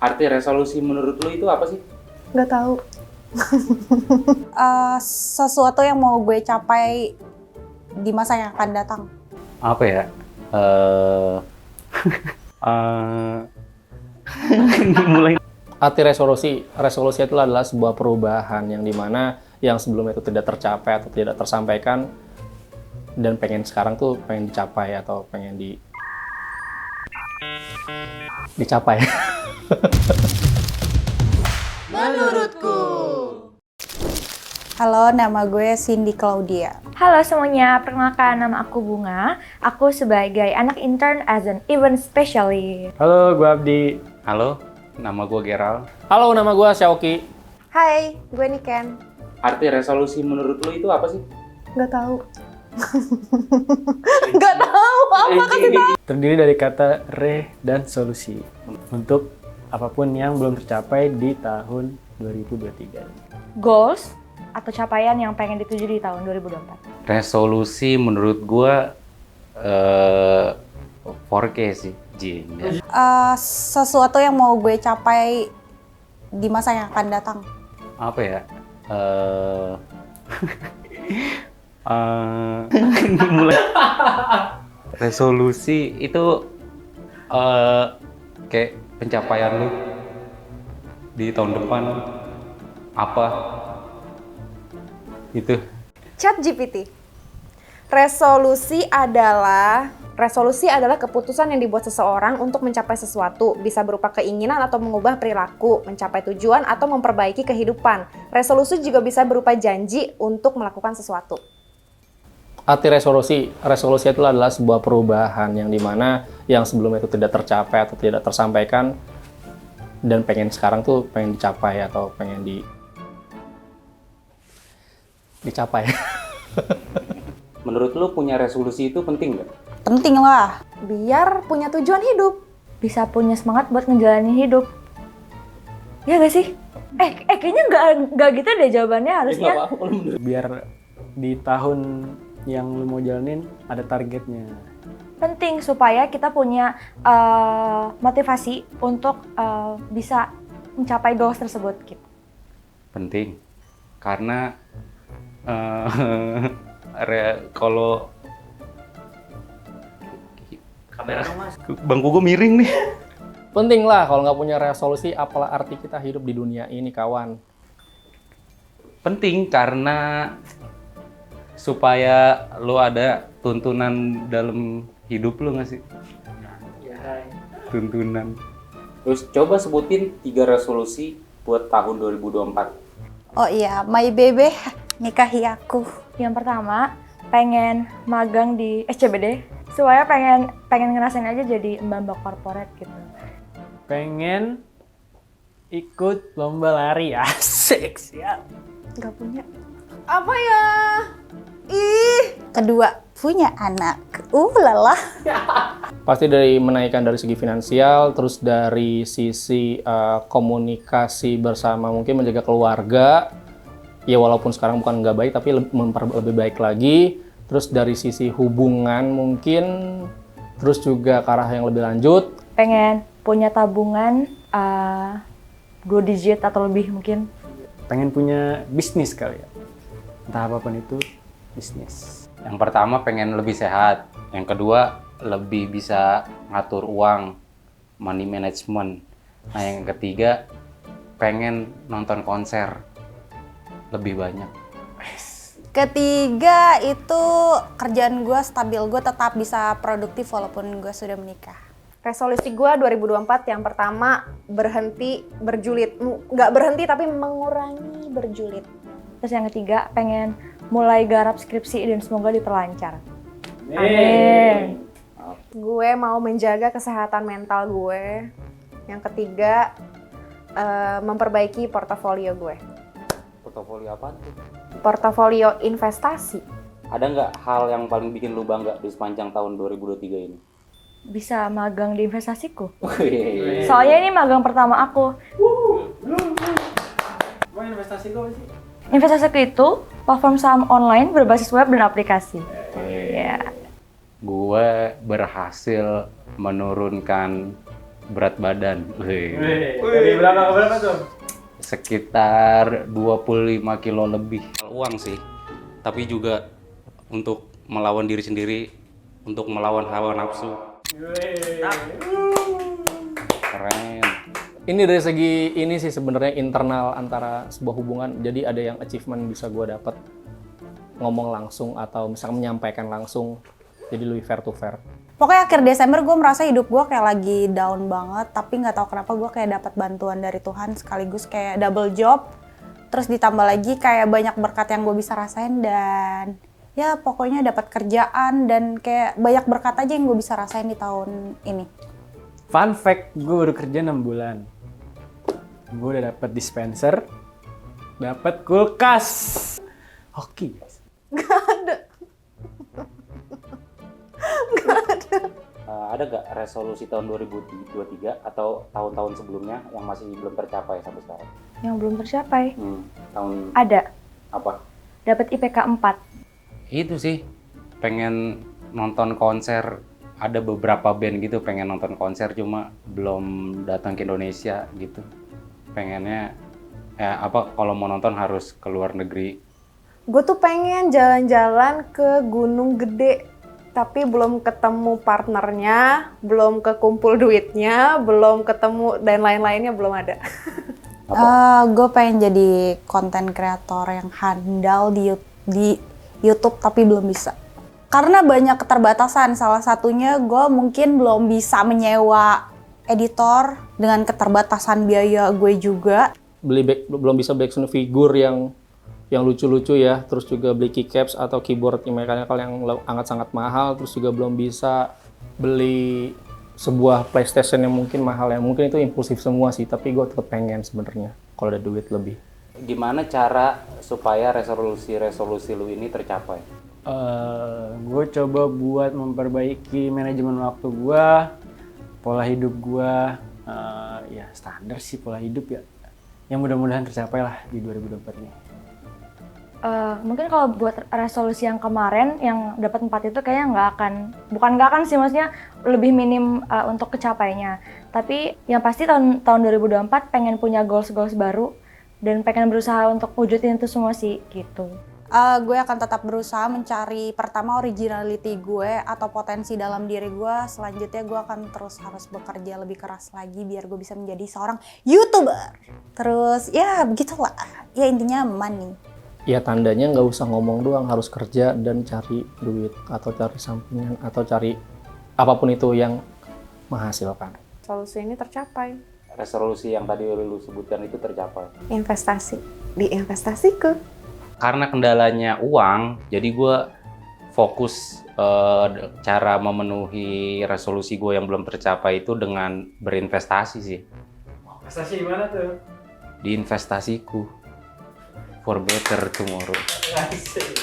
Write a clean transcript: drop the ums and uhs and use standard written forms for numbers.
Arti resolusi menurut lu itu apa sih? Nggak tahu. Sesuatu yang mau gue capai di masa yang akan datang. Apa ya? Mulai. Arti resolusi itu adalah sebuah perubahan yang dimana yang sebelumnya itu tidak tercapai atau tidak tersampaikan dan pengen sekarang tuh pengen dicapai atau pengen dicapai. Menurutku. Halo, nama gue Cindy Claudia. Halo semuanya, perkenalkan nama aku Bunga. Aku sebagai anak intern as an event specialist. Halo, gue Abdi. Halo, nama gue Gerald. Halo, nama gue Xiaoki. Hai, gue Niken. Arti resolusi menurut lu itu apa sih? Nggak tahu. Nggak tahu, apa kasih tahu? Terdiri dari kata re dan solusi untuk apapun yang belum tercapai di tahun 2023. Goals atau capaian yang pengen dituju di tahun 2024. Resolusi menurut gue 4K sih. Sesuatu yang mau gue capai di masa yang akan datang. Apa ya? Mulai. Resolusi itu kayak pencapaian lu di tahun depan apa itu. ChatGPT. Resolusi adalah keputusan yang dibuat seseorang untuk mencapai sesuatu, bisa berupa keinginan atau mengubah perilaku, mencapai tujuan atau memperbaiki kehidupan. Resolusi juga bisa berupa janji untuk melakukan sesuatu. Arti resolusi itu adalah sebuah perubahan yang dimana yang sebelumnya itu tidak tercapai atau tidak tersampaikan dan pengen sekarang tuh pengen dicapai atau pengen dicapai. Menurut lu punya resolusi itu penting nggak? Penting lah. Biar punya tujuan hidup. Bisa punya semangat buat ngejalanin hidup. Ya nggak sih? Kayaknya nggak gitu deh jawabannya harusnya. Biar di tahun yang lu mau jalanin ada targetnya. Penting supaya kita punya motivasi untuk bisa mencapai goals tersebut gitu. Penting karena kalau bangku gue miring nih. Penting lah, kalau nggak punya resolusi, apalah arti kita hidup di dunia ini, kawan. Penting karena supaya lo ada tuntunan dalam hidup lo nggak sih? Tuntunan. Terus coba sebutin 3 resolusi buat tahun 2024. Oh iya, my baby, nikahi aku. Yang pertama, pengen magang di SCBD supaya pengen ngerasain aja jadi mbak-mbak korporat gitu. Pengen ikut lomba lari, asik, siap. Gak punya. Apa ya? Kedua, punya anak. Lelah. Pasti dari menaikkan dari segi finansial, terus dari sisi komunikasi bersama, mungkin menjaga keluarga. Ya walaupun sekarang bukan nggak baik, tapi lebih baik lagi. Terus dari sisi hubungan mungkin, terus juga ke arah yang lebih lanjut. Pengen punya tabungan 2 digit atau lebih mungkin. Pengen punya bisnis kali ya. Entah apapun itu, bisnis. Yang pertama pengen lebih sehat. Yang kedua lebih bisa ngatur uang, money management. Nah yang ketiga pengen nonton konser lebih banyak. Ketiga itu kerjaan gue stabil, gue tetap bisa produktif walaupun gue sudah menikah. Resolusi gue 2024 yang pertama berhenti berjulit. Nggak berhenti tapi mengurangi berjulit. Terus yang ketiga, pengen mulai garap skripsi dan semoga diperlancar. Amin. Gue mau menjaga kesehatan mental gue. Yang ketiga, memperbaiki portofolio gue. Portofolio apa tuh? Portofolio investasi. Ada nggak hal yang paling bikin lu bangga di sepanjang tahun 2023 ini? Bisa magang di investasiku. Soalnya ini magang pertama aku. Mau investasi gue sih? Investasiku itu platform saham online berbasis web dan aplikasi. Iya. Gue berhasil menurunkan berat badan. Dari berapa ke berapa tuh? Sekitar 25 kilo lebih. Uang sih, tapi juga untuk melawan diri sendiri, untuk melawan hawa nafsu. Keren. Ini dari segi ini sih sebenarnya internal antara sebuah hubungan. Jadi ada yang achievement bisa gue dapat ngomong langsung atau misalnya menyampaikan langsung. Jadi lebih fair to fair. Pokoknya akhir Desember gue merasa hidup gue kayak lagi down banget, tapi nggak tahu kenapa gue kayak dapat bantuan dari Tuhan sekaligus kayak double job, terus ditambah lagi kayak banyak berkat yang gue bisa rasain dan ya pokoknya dapat kerjaan dan kayak banyak berkat aja yang gue bisa rasain di tahun ini. Fun fact, gue baru kerja 6 bulan. Gue udah dapat dispenser, dapat kulkas. Hoki. Ada gak resolusi tahun 2023 atau tahun-tahun sebelumnya yang masih belum tercapai sampai sekarang? Yang belum tercapai. Tahun Ada. apa? Dapat IPK 4. Itu sih, pengen nonton konser. Ada beberapa band gitu pengen nonton konser cuma belum datang ke Indonesia gitu. Pengennya kalau mau nonton harus ke luar negeri. Gue tuh pengen jalan-jalan ke Gunung Gede, tapi belum ketemu partnernya, belum kekumpul duitnya, belum ketemu dan lain-lainnya belum ada. Gue pengen jadi konten kreator yang handal di YouTube tapi belum bisa. Karena banyak keterbatasan, salah satunya gue mungkin belum bisa menyewa editor dengan keterbatasan biaya gue juga. Belum bisa beli action figure yang lucu-lucu ya, terus juga beli keycaps atau keyboard mechanical yang sangat mahal, terus juga belum bisa beli sebuah PlayStation yang mungkin mahal ya. Mungkin itu impulsif semua sih, tapi gue tetap pengen sebenarnya kalau ada duit lebih. Gimana cara supaya resolusi lu ini tercapai? Gue coba buat memperbaiki manajemen waktu gue, pola hidup gue, ya standar sih pola hidup ya. Yang mudah-mudahan tercapai lah di 2024 ini. Mungkin kalau buat resolusi yang kemarin yang dapat 4 itu kayaknya bukan nggak akan sih, maksudnya lebih minim untuk kecapainya. Tapi yang pasti tahun 2024 pengen punya goals baru dan pengen berusaha untuk wujudin itu semua sih gitu. Gue akan tetap berusaha mencari pertama originality gue atau potensi dalam diri gue. Selanjutnya gue akan terus harus bekerja lebih keras lagi biar gue bisa menjadi seorang YouTuber. Terus ya begitulah, ya intinya money. Ya tandanya nggak usah ngomong doang, harus kerja dan cari duit atau cari sampingan atau cari apapun itu yang menghasilkan. Solusi ini tercapai. Resolusi yang tadi lu sebutkan itu tercapai. Investasi. Di investasiku. Karena kendalanya uang, jadi gue fokus cara memenuhi resolusi gue yang belum tercapai itu dengan berinvestasi sih. Investasi di mana tuh? Di investasiku. For better tomorrow. Asik.